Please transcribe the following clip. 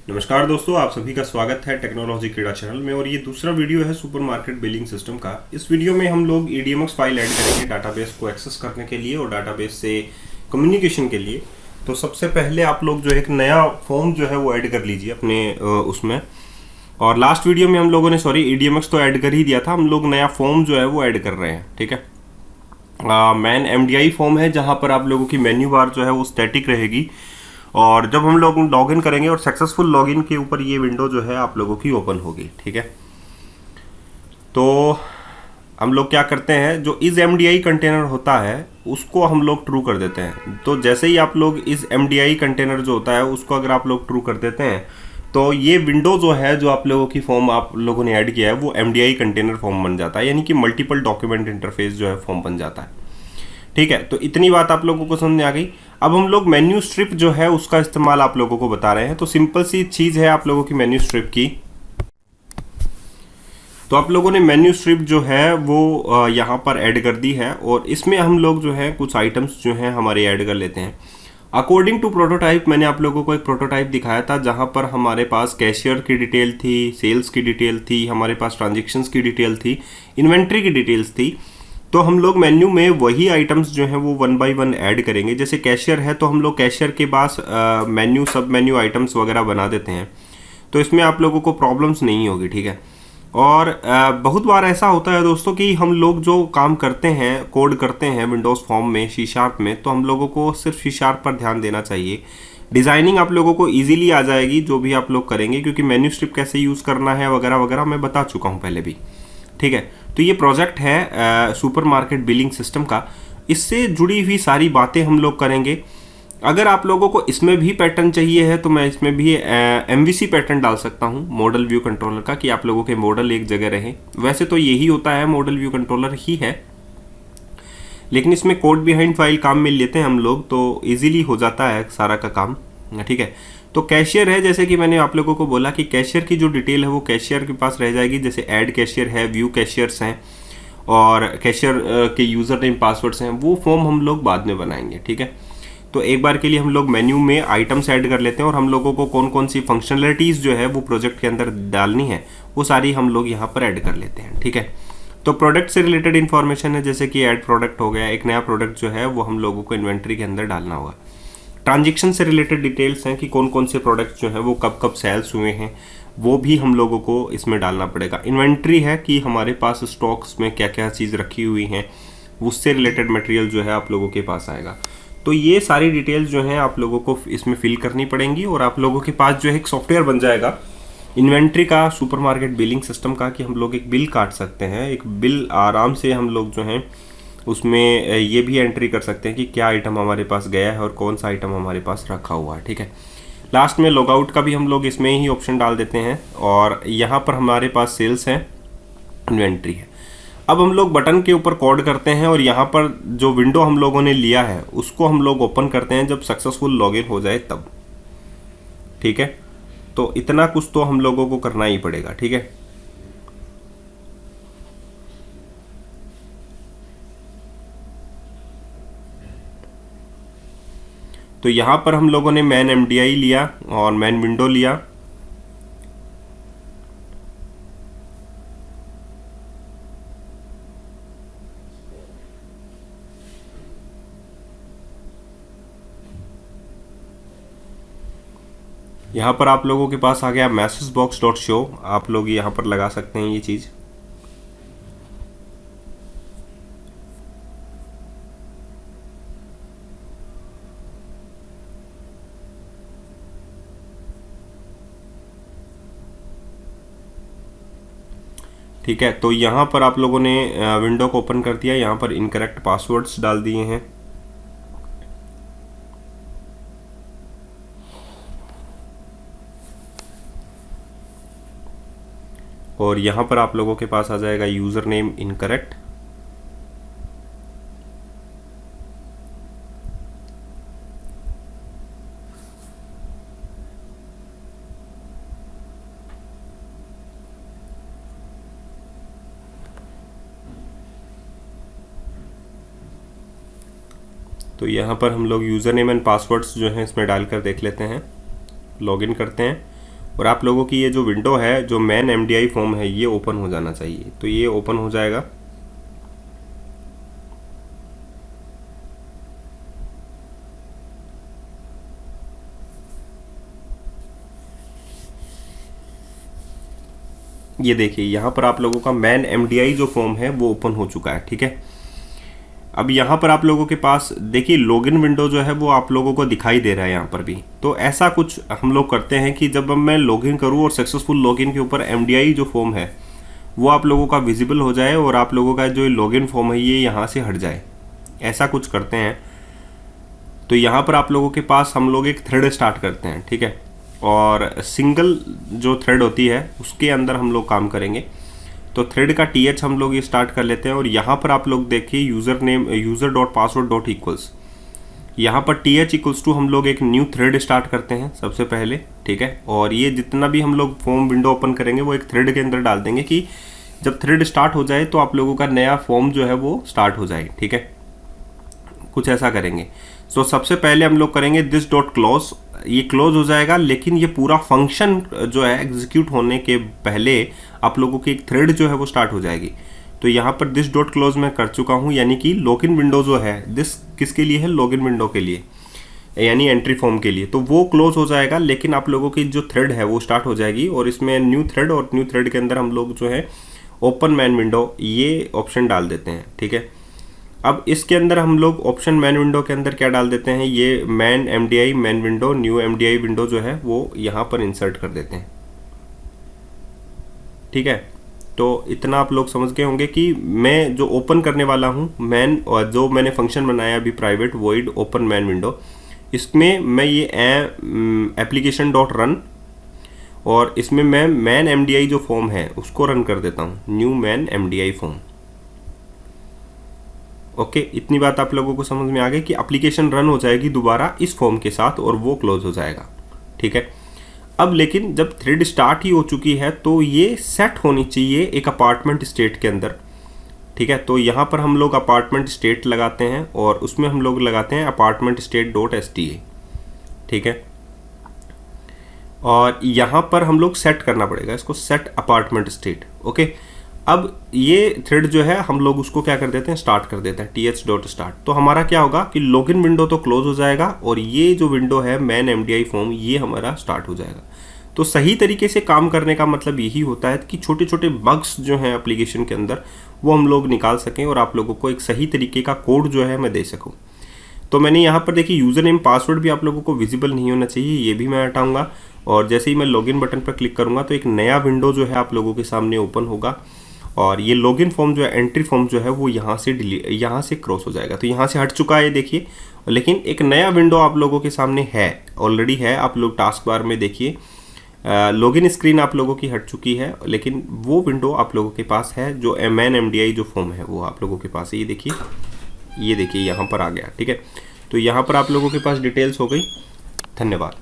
नमस्कार दोस्तों, आप सभी का स्वागत है टेक्नोलॉजी क्रीड़ा चैनल में। और ये दूसरा वीडियो है सुपरमार्केट बिलिंग सिस्टम का। इस वीडियो में हम लोग EDMX फाइल ऐड करेंगे डाटाबेस को एक्सेस करने के लिए और डाटाबेस से कम्युनिकेशन के लिए। तो सबसे पहले आप लोग जो एक नया फॉर्म जो है वो ऐड कर लीजिए अपने उसमें। और लास्ट वीडियो में हम लोगों ने EDMX तो ऐड कर ही दिया था, हम लोग नया फॉर्म जो है वो ऐड कर रहे हैं। ठीक है, मैन MDI फॉर्म है जहाँ पर आप लोगों की मेन्यू बार जो है वो स्टैटिक रहेगी। और जब हम लोग लॉगिन करेंगे और सक्सेसफुल लॉगिन के ऊपर ये विंडो जो है आप लोगों की ओपन होगी। ठीक है, तो हम लोग क्या करते हैं, जो इस MDI कंटेनर होता है उसको हम लोग ट्रू कर देते हैं। तो जैसे ही आप लोग इस MDI कंटेनर जो होता है उसको अगर आप लोग ट्रू कर देते हैं तो ये विंडो जो है, जो आप लोगों की फॉर्म आप लोगों ने ऐड किया है, वो MDI कंटेनर फॉर्म बन जाता है, यानी कि मल्टीपल डॉक्यूमेंट इंटरफेस जो है फॉर्म बन जाता है। ठीक है, तो इतनी बात आप लोगों को समझ में आ गई। अब हम लोग मेन्यू स्ट्रिप जो है उसका इस्तेमाल आप लोगों को बता रहे हैं। तो सिंपल सी चीज़ है आप लोगों की मेन्यू स्ट्रिप की। तो आप लोगों ने मेन्यू स्ट्रिप जो है वो यहाँ पर ऐड कर दी है और इसमें हम लोग जो है कुछ आइटम्स जो हैं हमारे ऐड कर लेते हैं अकॉर्डिंग टू प्रोटोटाइप। मैंने आप लोगों को एक प्रोटोटाइप दिखाया था जहाँ पर हमारे पास कैशियर की डिटेल थी, सेल्स की डिटेल थी, हमारे पास ट्रांजेक्शन्स की डिटेल थी, इन्वेंट्री की डिटेल्स थी। तो हम लोग मेन्यू में वही आइटम्स जो हैं वो 1 बाय 1 ऐड करेंगे। जैसे कैशियर है तो हम लोग कैशियर के पास मेन्यू सब मेन्यू आइटम्स वगैरह बना देते हैं, तो इसमें आप लोगों को प्रॉब्लम्स नहीं होगी। ठीक है, और बहुत बार ऐसा होता है दोस्तों कि हम लोग जो काम करते हैं, कोड करते हैं विंडोज़ फॉर्म में, C# में, तो हम लोगों को सिर्फ C# पर ध्यान देना चाहिए। डिज़ाइनिंग आप लोगों को ईजिली आ जाएगी जो भी आप लोग करेंगे, क्योंकि मेन्यू स्ट्रिप कैसे यूज़ करना है वगैरह वगैरह मैं बता चुका हूँ पहले भी। ठीक है, तो ये प्रोजेक्ट है सुपरमार्केट बिलिंग सिस्टम का। इससे जुड़ी हुई सारी बातें हम लोग करेंगे। अगर आप लोगों को इसमें भी पैटर्न चाहिए है तो मैं इसमें भी MVC पैटर्न डाल सकता हूँ, मॉडल व्यू कंट्रोलर का, कि आप लोगों के मॉडल एक जगह रहें। वैसे तो यही होता है, मॉडल व्यू कंट्रोलर ही है, लेकिन इसमें कोड बिहाइंड फाइल काम में लेते हैं हम लोग, तो इजीली हो जाता है सारा का काम। ठीक है, तो कैशियर है, जैसे कि मैंने आप लोगों को बोला कि कैशियर की जो डिटेल है वो कैशियर के पास रह जाएगी। जैसे ऐड कैशियर है, व्यू कैशियर्स हैं और कैशियर के यूज़र नेम पासवर्ड्स हैं, वो फॉर्म हम लोग बाद में बनाएंगे। ठीक है, तो एक बार के लिए हम लोग मेन्यू में आइटम्स ऐड कर लेते हैं और हम लोगों को कौन कौन सी फंक्शनलिटीज़ जो है वो प्रोजेक्ट के अंदर डालनी है वो सारी हम लोग यहाँ पर ऐड कर लेते हैं। ठीक है, तो प्रोडक्ट से रिलेटेड इन्फॉर्मेशन है, जैसे कि ऐड प्रोडक्ट हो गया, एक नया प्रोडक्ट जो है वो हम लोगों को इन्वेंट्री के अंदर डालना होगा। ट्रांजेक्शन से रिलेटेड डिटेल्स हैं कि कौन कौन से प्रोडक्ट्स जो हैं वो कब कब सेल्स हुए हैं, वो भी हम लोगों को इसमें डालना पड़ेगा। इन्वेंट्री है कि हमारे पास स्टॉक्स में क्या क्या चीज़ रखी हुई हैं, उससे रिलेटेड मटेरियल जो है आप लोगों के पास आएगा। तो ये सारी डिटेल्स जो हैं आप लोगों को इसमें फिल करनी पड़ेंगी और आप लोगों के पास जो है एक सॉफ्टवेयर बन जाएगा इन्वेंट्री का, सुपरमार्केट बिलिंग सिस्टम का, कि हम लोग एक बिल काट सकते हैं। एक बिल आराम से हम लोग जो हैं उसमें ये भी एंट्री कर सकते हैं कि क्या आइटम हमारे पास गया है और कौन सा आइटम हमारे पास रखा हुआ है। ठीक है, लास्ट में लॉगआउट का भी हम लोग इसमें ही ऑप्शन डाल देते हैं। और यहाँ पर हमारे पास सेल्स है, इन्वेंट्री है। अब हम लोग बटन के ऊपर कोड करते हैं और यहाँ पर जो विंडो हम लोगों ने लिया है उसको हम लोग ओपन करते हैं जब सक्सेसफुल लॉगिन हो जाए तब। ठीक है, तो इतना कुछ तो हम लोगों को करना ही पड़ेगा। ठीक है, तो यहाँ पर हम लोगों ने मैन MDI लिया और मैन विंडो लिया। यहाँ पर आप लोगों के पास आ गया मैसेज बॉक्स डॉट शो, आप लोग यहाँ पर लगा सकते हैं ये चीज़। ठीक है, तो यहाँ पर आप लोगों ने विंडो को ओपन कर दिया, यहाँ पर इनकरेक्ट पासवर्ड्स डाल दिए हैं। और यहाँ पर आप लोगों के पास आ जाएगा यूज़र नेम इनकरेक्ट। तो यहाँ पर हम लोग यूज़र नेम एंड पासवर्ड्स जो हैं इसमें डालकर देख लेते हैं, लॉगिन करते हैं और आप लोगों की ये जो विंडो है, जो मैन एमडीआई फॉर्म है, ये ओपन हो जाना चाहिए। तो ये ओपन हो जाएगा। ये देखिए यहाँ पर आप लोगों का मैन एमडीआई जो फॉर्म है वो ओपन हो चुका है। ठीक है, अब यहाँ पर आप लोगों के पास देखिए लॉगिन विंडो जो है वो आप लोगों को दिखाई दे रहा है यहाँ पर भी। तो ऐसा कुछ हम लोग करते हैं कि जब मैं लॉगिन करूँ और सक्सेसफुल लॉगिन के ऊपर एमडीआई जो फॉर्म है वो आप लोगों का विजिबल हो जाए और आप लोगों का जो लॉगिन फॉर्म है ये यहाँ से हट जाए, ऐसा कुछ करते हैं। तो यहाँ पर आप लोगों के पास हम लोग एक थ्रेड स्टार्ट करते हैं। ठीक है, और सिंगल जो थ्रेड होती है उसके अंदर हम लोग काम करेंगे। तो थ्रेड का टीएच हम लोग ये स्टार्ट कर लेते हैं और यहाँ पर आप लोग देखिए user name user dot password dot equals, यहाँ पर टीएच इक्वल्स टू हम लोग एक न्यू थ्रेड स्टार्ट करते हैं सबसे पहले। ठीक है, और ये जितना भी हम लोग फॉर्म विंडो ओपन करेंगे वो एक थ्रेड के अंदर डाल देंगे कि जब थ्रेड स्टार्ट हो जाए तो आप लोगों का नया फॉर्म जो है वो स्टार्ट हो जाए। ठीक है, कुछ ऐसा करेंगे। तो सबसे पहले हम लोग करेंगे दिस डॉट क्लोज, ये क्लोज हो जाएगा, लेकिन ये पूरा फंक्शन जो है एग्जीक्यूट होने के पहले आप लोगों की एक थ्रेड जो है वो स्टार्ट हो जाएगी। तो यहाँ पर दिस डॉट क्लोज मैं कर चुका हूँ, यानी कि लॉगिन विंडो जो है दिस किसके लिए है, लॉगिन विंडो के लिए, यानी एंट्री फॉर्म के लिए। तो वो क्लोज हो जाएगा, लेकिन आप लोगों की जो थ्रेड है वो स्टार्ट हो जाएगी और इसमें न्यू थ्रेड, और न्यू थ्रेड के अंदर हम लोग जो है ओपन मैन विंडो ये ऑप्शन डाल देते हैं। ठीक है, अब इसके अंदर हम लोग ऑप्शन मैन विंडो के अंदर क्या डाल देते हैं, ये man MDI man window new MDI window जो है वो यहाँ पर इंसर्ट कर देते हैं। ठीक है, तो इतना आप लोग समझ गए होंगे कि मैं जो ओपन करने वाला हूँ मैन, और जो मैंने फंक्शन बनाया अभी private void open man window, इसमें मैं ये एप्लीकेशन डॉट रन, और इसमें मैं मैन एमडीआई जो फॉर्म है उसको रन कर देता हूँ, new man MDI form. Okay, इतनी बात आप लोगों को समझ में आ गई कि एप्लीकेशन रन हो जाएगी दोबारा इस फॉर्म के साथ और वो क्लोज हो जाएगा। ठीक है, अब लेकिन जब थ्रेड स्टार्ट ही हो चुकी है तो ये सेट होनी चाहिए एक अपार्टमेंट स्टेट के अंदर। ठीक है, तो यहाँ पर हम लोग अपार्टमेंट स्टेट लगाते हैं और उसमें हम लोग लगाते हैं अपार्टमेंट स्टेट डॉट एसटीए। ठीक है, और यहाँ पर हम लोग सेट करना पड़ेगा इसको, सेट अपार्टमेंट स्टेट। ओके, अब ये थ्रेड जो है हम लोग उसको क्या कर देते हैं, स्टार्ट कर देते हैं टीएच डॉट स्टार्ट। तो हमारा क्या होगा कि लॉगिन विंडो तो क्लोज हो जाएगा और ये जो विंडो है मैन एमडीआई फॉर्म ये हमारा स्टार्ट हो जाएगा। तो सही तरीके से काम करने का मतलब यही होता है कि छोटे छोटे बग्स जो हैं एप्लीकेशन के अंदर वो हम लोग निकाल सकें और आप लोगों को एक सही तरीके का कोड जो है मैं दे सकूं। तो मैंने यहाँ पर देखिए यूज़र नेम पासवर्ड भी आप लोगों को विजिबल नहीं होना चाहिए, ये भी मैं हटाऊंगा। और जैसे ही मैं लॉगिन बटन पर क्लिक करूँगा तो एक नया विंडो जो है आप लोगों के सामने ओपन होगा और ये लॉगिन फॉर्म जो है, एंट्री फॉर्म जो है वो यहाँ से क्रॉस हो जाएगा। तो यहाँ से हट चुका है देखिए, लेकिन एक नया विंडो आप लोगों के सामने है, ऑलरेडी है। आप लोग टास्क बार में देखिए लॉगिन स्क्रीन आप लोगों की हट चुकी है, लेकिन वो विंडो आप लोगों के पास है जो मैन एमडीआई जो फॉर्म है वो आप लोगों के पास है। ये देखिए यहाँ पर आ गया। ठीक है, तो यहाँ पर आप लोगों के पास डिटेल्स हो गई। धन्यवाद।